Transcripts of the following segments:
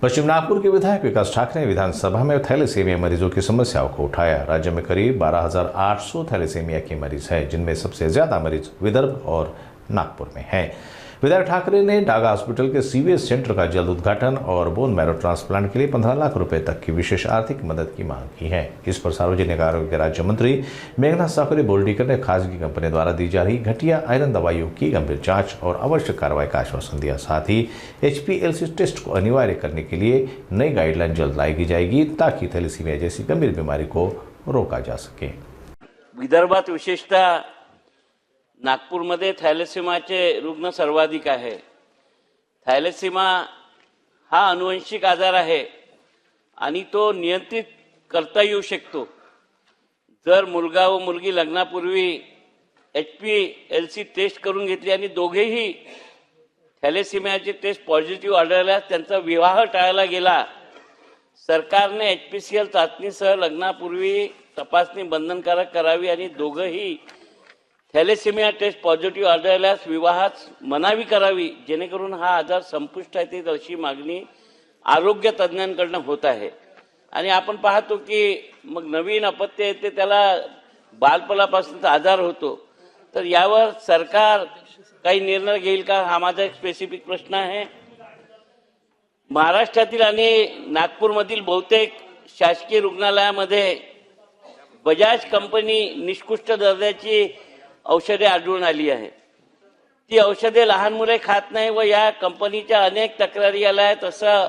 पश्चिम नागपुर के विधायक विकास ठाकरे ने विधानसभा में थैलेसीमिया मरीजों की समस्याओं को उठाया। राज्य में करीब 12,800 थैलेसीमिया के मरीज हैं, जिनमें सबसे ज्यादा मरीज विदर्भ और नागपुर में हैं। विधायक ठाकरे ने डागा हॉस्पिटल के सीवीएस सेंटर का जल्द उद्घाटन और बोन मैरो ट्रांसप्लांट के लिए 15 लाख रुपए तक की विशेष आर्थिक मदद की मांग की है। इस पर सार्वजनिक आरोग्य राज्य मंत्री मेघनाथ साकुरे बोर्डीकर ने खासगी कंपनी द्वारा दी जा रही घटिया आयरन दवाइयों की गंभीर जांच और आवश्यक कार्रवाई का आश्वासन दिया। साथ ही HPLC टेस्ट को अनिवार्य करने के लिए नई गाइडलाइन जल्द लाई जाएगी, ताकि थैलेसीमिया जैसी गंभीर बीमारी को रोका जा सके। विदर्भात विशेषतः नागपूरमध्ये थॅलेसीमाचे रुग्ण सर्वाधिक आहे। थॅलेसीमा हा अनुवंशिक आजार आहे आणि तो नियंत्रित करता येऊ शकतो जर मुलगा व मुलगी लग्नापूर्वी HPLC टेस्ट करून घेतली आणि दोघेही थॅलेसीमियाचे टेस्ट पॉझिटिव्ह आढळल्यास त्यांचा विवाह टाळला गेला। सरकारने HPCL चाचणीसह लग्नापूर्वी तपासणी बंधनकारक करावी आणि दोघेही थॅलेसीमिया टेस्ट पॉझिटिव्ह आढळल्यास विवाहास मनावी करावी, जेणेकरून हा आजार संपुष्टात येईल अशी मागणी आरोग्य तज्ञांकडून होत आहे। आणि आपण पाहतो की मग नवीन अपत्य येते त्याला बालपणापासूनचा आजार होतो, तर यावर सरकार काही निर्णय घेईल का, हा माझा एक स्पेसिफिक प्रश्न आहे। महाराष्ट्रातील आणि नागपूरमधील बहुतेक शासकीय रुग्णालयामध्ये बजाज कंपनी निकृष्ट दर्जाची औषधे आढळून आली आहेत। ती औषधे लहान मुले खात नाही व या कंपनीच्या अनेक तक्रारी आल्या आहेत असं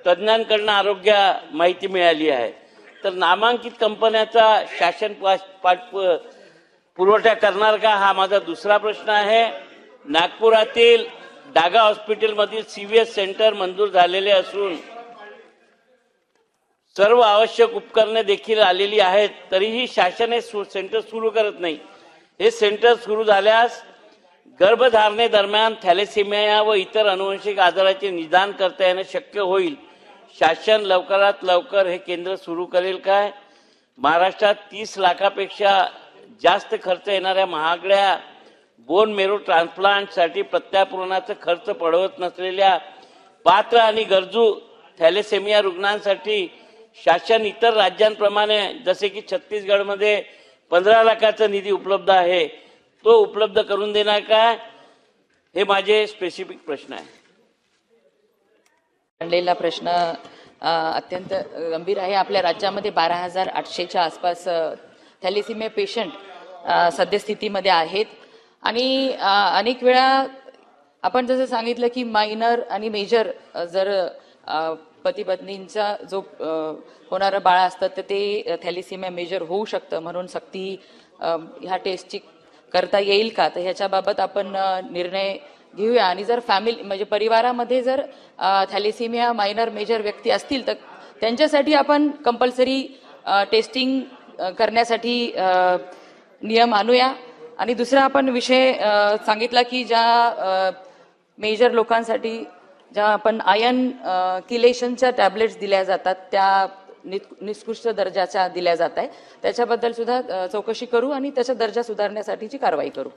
तज्ञांकडून आरोग्य माहिती मिळाली आहे। तर नामांकित कंपन्याचा शासन पुरवठा करणार का, हा माझा दुसरा प्रश्न आहे। नागपुरातील डागा हॉस्पिटलमधील सीवीएस सेंटर मंजूर झालेले असून सर्व आवश्यक उपकरणे देखील आलेली आहेत, तरीही शासन हे सेंटर सुरू करत नाही। हे सेंटर सुरू झाल्यास गर्भधारणेदरम्यान थॅलेसीमिया व इतर अनुवंशिक आजाराचे निदान करता येणे शक्य होईल। शासन लवकरात लवकर हे केंद्र सुरू करेल काय? महाराष्ट्रात 30 लाखापेक्षा जास्त खर्च येणाऱ्या महागड्या बोन मेरो ट्रान्सप्लांटसाठी प्रत्यारोपणाचा खर्च पडवत नसलेल्या पात्र आणि गरजू थॅलेसीमिया रुग्णांसाठी शासन इतर राज्यांप्रमाणे जसे की छत्तीसगडमध्ये 15 लाखाचा निधी उपलब्ध आहे, तो उपलब्ध करून देणार काय, हे माझे स्पेसिफिक प्रश्न आहे। मांडलेला प्रश्न अत्यंत गंभीर आहे। आपल्या राज्यामध्ये 12,800च्या आसपास थॅलेसीमिया पेशंट सद्यस्थितीमध्ये आहेत आणि अनेक वेळा आपण जसं सांगितलं की मायनर आणि मेजर जर पती पत्नींचा जो होणारं बाळ असतं तर ते थॅलेसीमिया मेजर होऊ शकतं, म्हणून सक्ती ह्या टेस्टची करता येईल का, तर ह्याच्याबाबत आपण निर्णय घेऊया। आणि जर फॅमिली म्हणजे परिवारामध्ये जर थॅलेसीमिया मायनर मेजर व्यक्ती असतील तर त्यांच्यासाठी आपण कंपल्सरी टेस्टिंग करण्यासाठी नियम आणूया। आणि दुसरा आपण विषय सांगितला की ज्या मेजर लोकांसाठी ज्या आपण आयर्न किलेशनच्या टॅबलेट्स दिल्या जातात त्या निकृष्ट दर्जाच्या दिल्या जात आहे, त्याच्याबद्दल सुद्धा चौकशी करू आणि त्याचा दर्जा सुधारण्यासाठीची कारवाई करू।